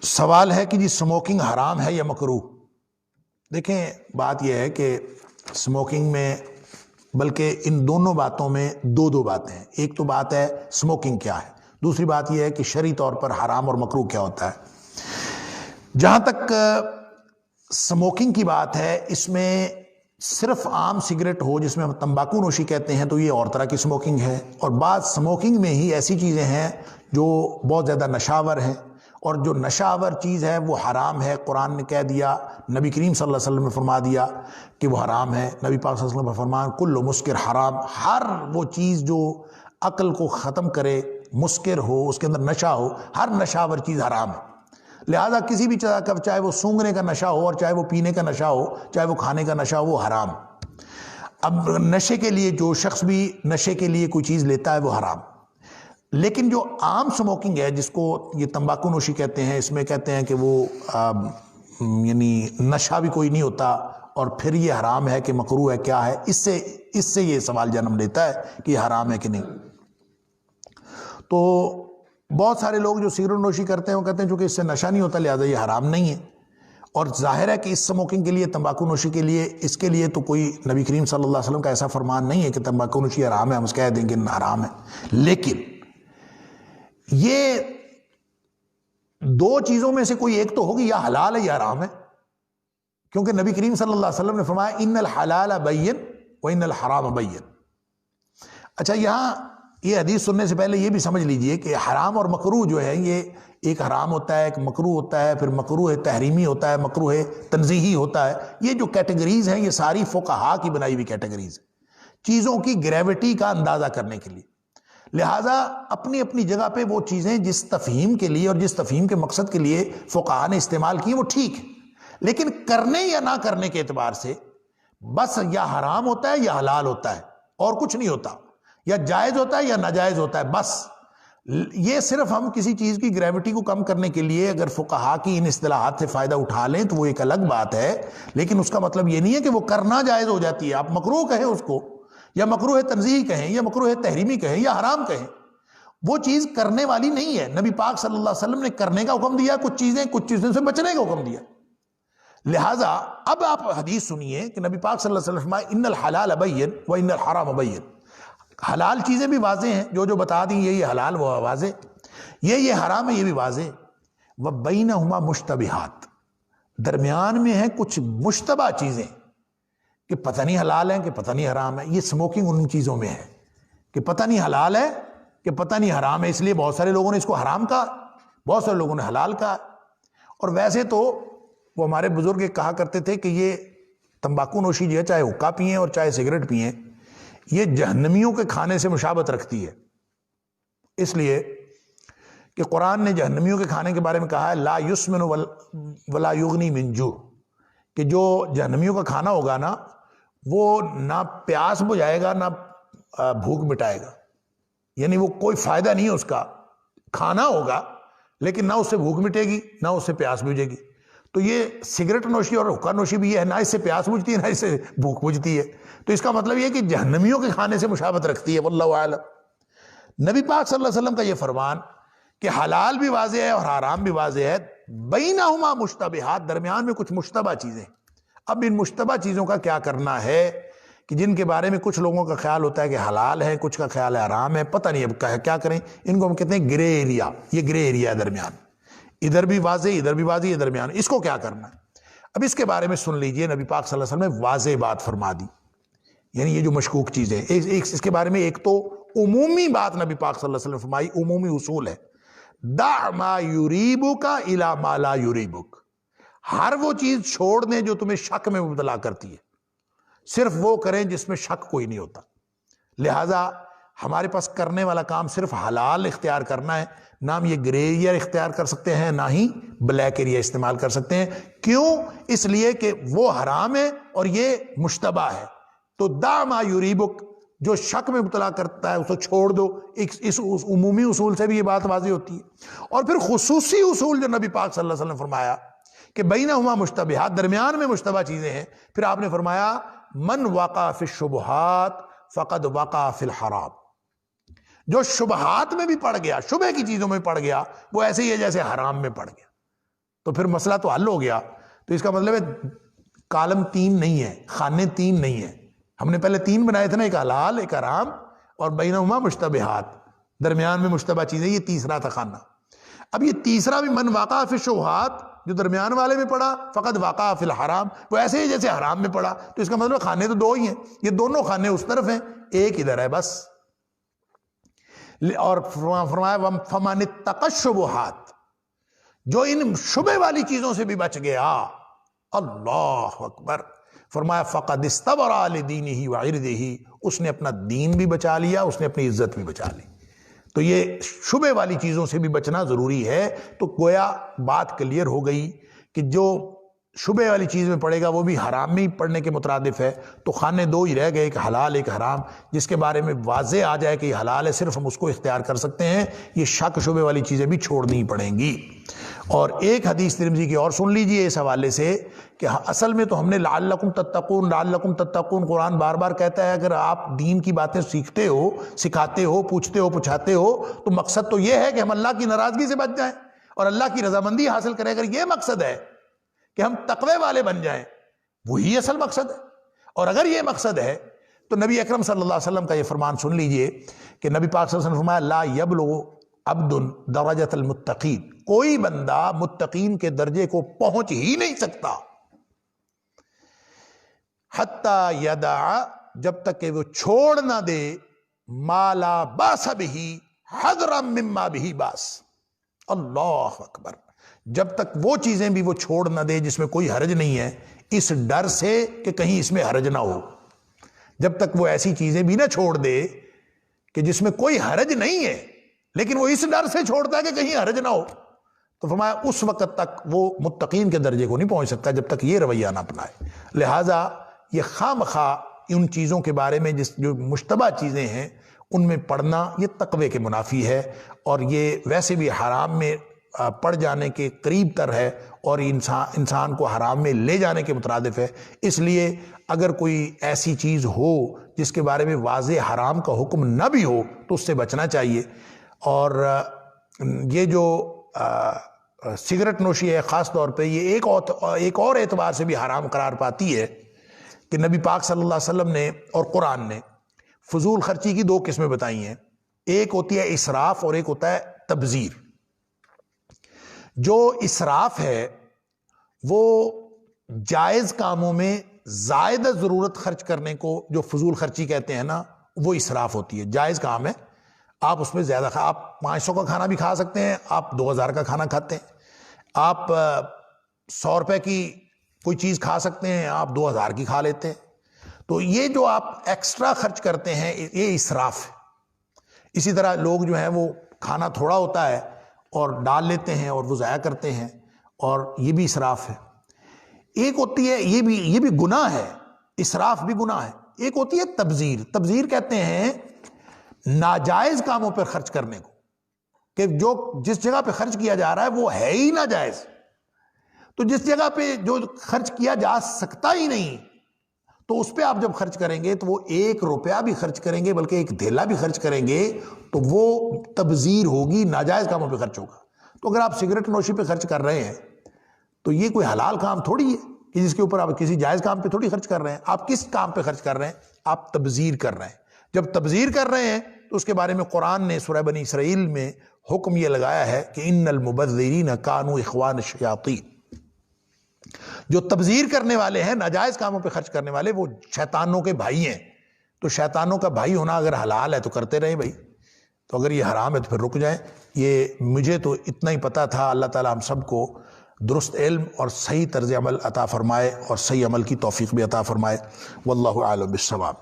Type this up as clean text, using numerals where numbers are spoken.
سوال ہے کہ جی سموکنگ حرام ہے یا مکروہ؟ دیکھیں بات یہ ہے کہ سموکنگ میں بلکہ ان دونوں باتوں میں دو باتیں ہیں۔ ایک تو بات ہے سموکنگ کیا ہے، دوسری بات یہ ہے کہ شرعی طور پر حرام اور مکروہ کیا ہوتا ہے۔ جہاں تک سموکنگ کی بات ہے، اس میں صرف عام سگریٹ ہو جس میں ہم تمباکو نوشی کہتے ہیں تو یہ اور طرح کی سموکنگ ہے، اور بعض سموکنگ میں ہی ایسی چیزیں ہیں جو بہت زیادہ نشاور ہیں، اور جو نشاور چیز ہے وہ حرام ہے۔ قرآن نے کہہ دیا، نبی کریم صلی اللہ علیہ وسلم نے فرما دیا کہ وہ حرام ہے۔ نبی پاک صلی اللہ علیہ وسلم نے فرمایا کل مسکر حرام، ہر وہ چیز جو عقل کو ختم کرے، مسکر ہو، اس کے اندر نشہ ہو، ہر نشاور چیز حرام ہے۔ لہذا کسی بھی طرح کا، چاہے وہ سونگنے کا نشہ ہو اور چاہے وہ پینے کا نشہ ہو، چاہے وہ کھانے کا نشہ ہو، وہ حرام۔ اب نشے کے لیے جو شخص بھی نشے کے لیے کوئی چیز لیتا ہے وہ حرام۔ لیکن جو عام سموکنگ ہے، جس کو یہ تمباکو نوشی کہتے ہیں، اس میں کہتے ہیں کہ وہ یعنی نشہ بھی کوئی نہیں ہوتا، اور پھر یہ حرام ہے کہ مکروہ ہے کیا ہے، اس سے یہ سوال جنم لیتا ہے کہ یہ حرام ہے کہ نہیں۔ تو بہت سارے لوگ جو سگریٹ نوشی کرتے ہیں وہ کہتے ہیں چونکہ اس سے نشہ نہیں ہوتا لہذا یہ حرام نہیں ہے، اور ظاہر ہے کہ اس سموکنگ کے لیے، تمباکو نوشی کے لیے، اس کے لیے تو کوئی نبی کریم صلی اللہ علیہ وسلم کا ایسا فرمان نہیں ہے کہ تمباکو نوشی حرام ہے، ہم اس کہہ دیں کہ حرام ہے۔ لیکن یہ دو چیزوں میں سے کوئی ایک تو ہوگی، یا حلال ہے یا حرام ہے، کیونکہ نبی کریم صلی اللہ علیہ وسلم نے فرمایا ان الحلال بین وان الحرام بین۔ اچھا، یہاں یہ حدیث سننے سے پہلے یہ بھی سمجھ لیجئے کہ حرام اور مکروہ جو ہے، یہ ایک حرام ہوتا ہے، ایک مکروہ ہوتا ہے، پھر مکروہ تحریمی ہوتا ہے، مکروہ تنزیہی ہوتا ہے۔ یہ جو کیٹیگریز ہیں یہ ساری فقہا کی بنائی ہوئی کیٹیگریز ہیں، چیزوں کی گریوٹی کا اندازہ کرنے کے لیے۔ لہٰذا اپنی اپنی جگہ پہ وہ چیزیں جس تفہیم کے لیے اور جس تفہیم کے مقصد کے لیے فقہا نے استعمال کی وہ ٹھیک ہے، لیکن کرنے یا نہ کرنے کے اعتبار سے بس یا حرام ہوتا ہے یا حلال ہوتا ہے، اور کچھ نہیں ہوتا، یا جائز ہوتا ہے یا ناجائز ہوتا ہے بس۔ یہ صرف ہم کسی چیز کی گریوٹی کو کم کرنے کے لیے اگر فقہا کی ان اصطلاحات سے فائدہ اٹھا لیں تو وہ ایک الگ بات ہے، لیکن اس کا مطلب یہ نہیں ہے کہ وہ کرنا جائز ہو جاتی ہے۔ آپ مکروہ کہیں اس کو، یا مکروہ تنزیہی کہیں، یا مکروہ تحریمی کہیں، یا حرام کہیں، وہ چیز کرنے والی نہیں ہے۔ نبی پاک صلی اللہ علیہ وسلم نے کرنے کا حکم دیا کچھ چیزیں سے بچنے کا حکم دیا۔ لہٰذا اب آپ حدیث سنیے کہ نبی پاک صلی اللہ علیہ وسلم فرمایا ان الحلال بین وان الحرام بین۔ حلال چیزیں بھی واضح ہیں، جو بتا دیں یہ حلال وہ واضح، یہ حرام ہے یہ بھی واضح۔ وبینہما مشتبہات، درمیان میں ہیں کچھ مشتبہ چیزیں کہ پتہ نہیں حلال ہے کہ پتہ نہیں حرام ہے۔ یہ سموکنگ ان چیزوں میں ہے کہ پتہ نہیں حلال ہے کہ پتہ نہیں حرام ہے، اس لیے بہت سارے لوگوں نے اس کو حرام کہا، بہت سارے لوگوں نے حلال کہا۔ اور ویسے تو وہ ہمارے بزرگ کہا کرتے تھے کہ یہ تمباکو نوشی جو ہے، چاہے حقہ پئیں اور چاہے سگریٹ پئیں، یہ جہنمیوں کے کھانے سے مشابہت رکھتی ہے، اس لیے کہ قرآن نے جہنمیوں کے کھانے کے بارے میں کہا ہے لا یسمن ولا یغنی من جوع، کہ جو جہنمیوں کا کھانا ہوگا نا وہ نہ پیاس بجھائے گا نہ بھوک مٹائے گا، یعنی وہ کوئی فائدہ نہیں ہے اس کا۔ کھانا ہوگا لیکن نہ اس سے بھوک مٹے گی نہ اس سے پیاس بجھے گی۔ تو یہ سگریٹ نوشی اور حقہ نوشی بھی یہ ہے، نہ اس سے پیاس بجھتی ہے نہ اس سے بھوک بجھتی ہے، تو اس کا مطلب یہ کہ جہنمیوں کے کھانے سے مشابہت رکھتی ہے، واللہ اعلم۔ نبی پاک صلی اللہ علیہ وسلم کا یہ فرمان کہ حلال بھی واضح ہے اور حرام بھی واضح ہے، بینہما مشتبہات، درمیان میں کچھ مشتبہ چیزیں۔ اب ان مشتبہ چیزوں کا کیا کرنا ہے کہ جن کے بارے میں کچھ لوگوں کا خیال ہوتا ہے کہ حلال ہے، کچھ کا خیال ہے حرام ہے، پتہ نہیں اب کیا کریں۔ ان کو ہم کہتے ہیں گرے ایریا، یہ گرے ایریا ہے درمیان، ادھر بھی واضح ادھر بھی واضح، یہ درمیان، اس کو کیا کرنا ہے؟ اب اس کے بارے میں سن لیجئے، نبی پاک صلی اللہ علیہ وسلم نے واضح بات فرما دی، یعنی یہ جو مشکوک چیزیں اس کے بارے میں ایک تو عمومی بات نبی پاک صلی اللہ علیہ وسلم نے فرمائی، عمومی اصول ہے، دع ما یریبک الی ما لا یریبک، ہر وہ چیز چھوڑ دیں جو تمہیں شک میں مبتلا کرتی ہے، صرف وہ کریں جس میں شک کوئی نہیں ہوتا۔ لہٰذا ہمارے پاس کرنے والا کام صرف حلال اختیار کرنا ہے، نہ ہم یہ گرے ایریا اختیار کر سکتے ہیں نہ ہی بلیک ایریا استعمال کر سکتے ہیں۔ کیوں؟ اس لیے کہ وہ حرام ہے اور یہ مشتبہ ہے۔ تو دع ما یریبک، جو شک میں مبتلا کرتا ہے اس کو چھوڑ دو۔ اس عمومی اصول سے بھی یہ بات واضح ہوتی ہے، اور پھر خصوصی اصول جو نبی پاک صلی اللہ علیہ وسلم نے فرمایا کہ بینہما مشتبہات، درمیان میں مشتبہ چیزیں ہیں، پھر آپ نے فرمایا من وقع فی الشبہات فقد وقع فی الحرام، جو شبہات میں بھی پڑ گیا، شبہ کی چیزوں میں پڑ گیا، وہ ایسے ہی ہے جیسے حرام میں پڑ گیا۔ تو پھر مسئلہ تو حل ہو گیا. تو اس کا مطلب ہے کالم 3 نہیں ہے، خانے 3 نہیں ہیں. ہم نے پہلے 3 بنائے تھے نا، ایک حلال، ایک حرام، اور بینہما مشتبہات، درمیان میں مشتبہ چیزیں. یہ تیسرا تھا خانہ. اب یہ تیسرا بھی من واقع فی الشبہات، جو درمیان والے میں پڑا، فقد واقع فی الحرام، وہ ایسے ہی جیسے حرام میں پڑا. تو اس کا مطلب خانے تو 2 ہی ہیں، یہ دونوں خانے اس طرف ہیں، ایک ادھر ہے بس. اور فرمایا فمن اتقى الشبہات، جو ان شبہ والی چیزوں سے بھی بچ گیا. اللہ اکبر. فرمایا فقد استبرأ لدینہ وعرضہ، اس نے اپنا دین بھی بچا لیا، اس نے اپنی عزت بھی بچا لی. تو یہ شبہ والی چیزوں سے بھی بچنا ضروری ہے. تو گویا بات کلیئر ہو گئی کہ جو شبہ والی چیز میں پڑے گا وہ بھی حرام میں ہی پڑنے کے مترادف ہے. تو خانے 2 ہی رہ گئے، ایک حلال ایک حرام. جس کے بارے میں واضح آ جائے کہ یہ حلال ہے، صرف ہم اس کو اختیار کر سکتے ہیں. یہ شک شبہ والی چیزیں بھی چھوڑنی پڑیں گی. اور ایک حدیث ترمذی کی اور سن لیجئے اس حوالے سے کہ اصل میں تو ہم نے لعلکم تتقون، لعلکم تتقون قرآن بار بار کہتا ہے. اگر آپ دین کی باتیں سیکھتے ہو، سکھاتے ہو، پوچھتے ہو، پچھاتے ہو، تو مقصد تو یہ ہے کہ ہم اللہ کی ناراضگی سے بچ جائیں اور اللہ کی رضامندی حاصل کریں. اگر یہ مقصد ہے کہ ہم تقوی والے بن جائیں، وہی اصل مقصد ہے. اور اگر یہ مقصد ہے تو نبی اکرم صلی اللہ علیہ وسلم کا یہ فرمان سن لیجئے کہ نبی پاک صلی اللہ علیہ وسلم نے فرمایا لا یبلغ عبد درجۃ المتقین، کوئی بندہ متقین کے درجے کو پہنچ ہی نہیں سکتا حتی یدع، جب تک کہ وہ چھوڑ نہ دے ما لا باس بہ حذرا مما بہ باس. اللہ اکبر. جب تک وہ چیزیں بھی وہ چھوڑ نہ دے جس میں کوئی حرج نہیں ہے، اس ڈر سے کہ کہیں اس میں حرج نہ ہو. جب تک وہ ایسی چیزیں بھی نہ چھوڑ دے کہ جس میں کوئی حرج نہیں ہے، لیکن وہ اس ڈر سے چھوڑتا ہے کہ کہیں حرج نہ ہو، تو فرمایا اس وقت تک وہ متقین کے درجے کو نہیں پہنچ سکتا جب تک یہ رویہ نہ اپنائے. لہٰذا یہ خواہ مخواہ ان چیزوں کے بارے میں جو مشتبہ چیزیں ہیں ان میں پڑھنا یہ تقوی کے منافی ہے، اور یہ ویسے بھی حرام میں پڑ جانے کے قریب تر ہے، اور انسان کو حرام میں لے جانے کے مترادف ہے. اس لیے اگر کوئی ایسی چیز ہو جس کے بارے میں واضح حرام کا حکم نہ بھی ہو تو اس سے بچنا چاہیے. اور یہ جو سگریٹ نوشی ہے خاص طور پہ، یہ ایک اور اعتبار سے بھی حرام قرار پاتی ہے کہ نبی پاک صلی اللہ علیہ وسلم نے اور قرآن نے فضول خرچی کی 2 قسمیں بتائی ہیں. ایک ہوتی ہے اسراف اور ایک ہوتا ہے تبذیر. جو اسراف ہے وہ جائز کاموں میں زائد ضرورت خرچ کرنے کو جو فضول خرچی کہتے ہیں نا، وہ اسراف ہوتی ہے. جائز کام ہے، آپ اس میں زیادہ آپ 500 کا کھانا بھی کھا سکتے ہیں، آپ 2000 کا کھانا کھاتے ہیں. آپ 100 روپے کی کوئی چیز کھا سکتے ہیں، آپ 2000 کی کھا لیتے ہیں. تو یہ جو آپ ایکسٹرا خرچ کرتے ہیں یہ اسراف ہے. اسی طرح لوگ جو ہیں وہ کھانا تھوڑا ہوتا ہے اور ڈال لیتے ہیں اور وہ ضائع کرتے ہیں، اور یہ بھی اسراف ہے. ایک ہوتی ہے یہ بھی گناہ ہے، اسراف بھی گناہ ہے. ایک ہوتی ہے تبذیر. تبذیر کہتے ہیں ناجائز کاموں پر خرچ کرنے کو، کہ جو جس جگہ پہ خرچ کیا جا رہا ہے وہ ہے ہی ناجائز. تو جس جگہ پہ جو خرچ کیا جا سکتا ہی نہیں، تو اس پہ آپ جب خرچ کریں گے تو وہ 1 روپیہ بھی خرچ کریں گے، بلکہ 1 دھیلا بھی خرچ کریں گے، تو وہ تبذیر ہوگی، ناجائز کاموں پہ خرچ ہوگا. تو اگر آپ سگریٹ نوشی پہ خرچ کر رہے ہیں تو یہ کوئی حلال کام تھوڑی ہے کہ جس کے اوپر آپ کسی جائز کام پہ تھوڑی خرچ کر رہے ہیں. آپ کس کام پہ خرچ کر رہے ہیں؟ آپ تبذیر کر رہے ہیں. جب تبذیر کر رہے ہیں تو اس کے بارے میں قرآن نے سورہ بنی اسرائیل میں حکم یہ لگایا ہے کہ ان المبذرین کانوا اخوان الشیاطین. جو تبذیر کرنے والے ہیں، ناجائز کاموں پہ خرچ کرنے والے، وہ شیطانوں کے بھائی ہیں. تو شیطانوں کا بھائی ہونا اگر حلال ہے تو کرتے رہیں بھائی، تو اگر یہ حرام ہے تو پھر رک جائیں. یہ مجھے تو اتنا ہی پتہ تھا. اللہ تعالی ہم سب کو درست علم اور صحیح طرز عمل عطا فرمائے اور صحیح عمل کی توفیق بھی عطا فرمائے. واللہ اعلم بالصواب.